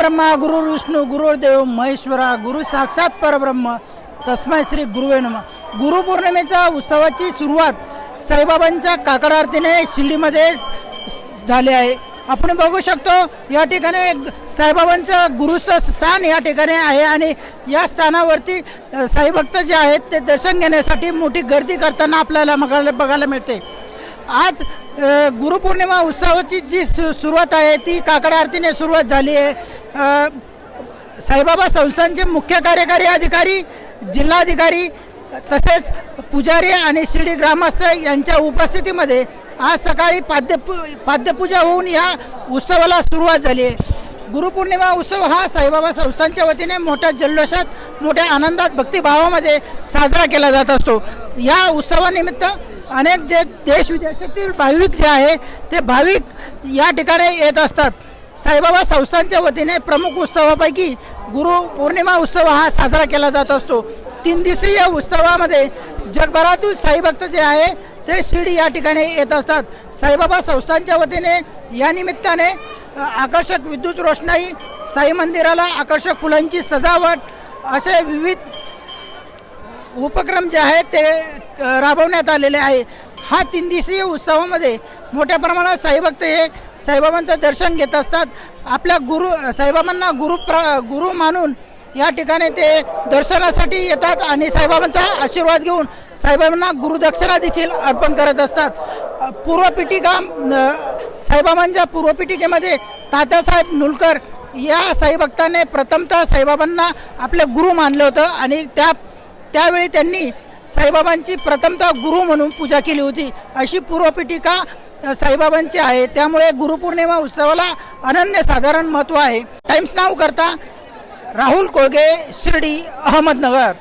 ब्रह्मा गुरु विष्णू गुरुदेव महेश्वरा गुरु साक्षात परब्रह्म तस्मै श्री गुरुवे नमः। गुरुपौर्णिमेच्या उत्सवाची सुरुवात साईबाबांच्या काकड आरतीने शिर्डीमध्ये झाली आहे। आपण बघू शकतो या ठिकाणी साईबाबांचं गुरुस्थान या ठिकाणी आहे आणि या स्थानावरती साईभक्त जे आहेत ते दर्शन घेण्यासाठी मोठी गर्दी करताना आपल्याला बघायला मिळते। आज गुरुपौर्णिमा उत्सवाची जी सुरुवात आहे ती काकड आरतीने सुरुवात झाली आहे। साईबाबा संस्थानचे मुख्य कार्यकारी अधिकारी, जिल्हाधिकारी तसेच पुजारी आणि शिर्डी ग्रामस्थ यांच्या उपस्थितीमध्ये आज सकाळी पाद्यपूजा होऊन या उत्सवाला सुरुवात झाली आहे। गुरुपौर्णिमा उत्सव हा साईबाबा संस्थानच्या वतीने मोठ्या जल्लोषात मोठ्या आनंदात भक्तिभावामध्ये साजरा केला जात असतो। या उत्सवानिमित्त अनेक जे देश विदेशातील भाविक जे आहे ते भाविक या ठिकाणी येत असतात। साईबाबा संस्थानच्या वतीने प्रमुख उत्सवापैकी गुरुपौर्णिमा उत्सव हा साजरा केला जात असतो। 3 दिवसीय उत्सवामध्ये जगभरातील साईभक्त जे आहे ते शिर्डी या ठिकाणी येत असतात। साईबाबा संस्थानच्या वतीने या निमित्ताने आकर्षक विद्युत रोषणाई, साई मंदिराला आकर्षक फुलांची सजावट असे विविध उपक्रम जे आहेत ते राबवण्यात आलेले आहे। हा 3 दिवसीय उत्सवामध्ये मोठ्या प्रमाणात साईभक्त हे साईबाबांचं दर्शन घेत असतात। आपल्या साईबाबांना गुरु मानून या ठिकाणी ते दर्शनासाठी येतात आणि साईबाबांचा आशीर्वाद घेऊन साईबाबांना गुरुदक्षिणा देखील अर्पण करत असतात। पूर्वपीठिका साईबाबांच्या पूर्वपीठिकेमध्ये तात्यासाहेब नुलकर या साईभक्ताने प्रथमतः साईबाबांना आपले गुरु मानलं होतं आणि त्यावेळी त्यांनी साईबाबांची प्रथमतः गुरु म्हणून पूजा केली होती, अशी पूर्वपीठिका साईबाबांची आहे। त्यामुळे गुरुपौर्णिमा उत्सवाला अनन्यसाधारण महत्त्व आहे। टाइम्स नाऊ करता राहुल कोळगे, शिर्डी, अहमदनगर।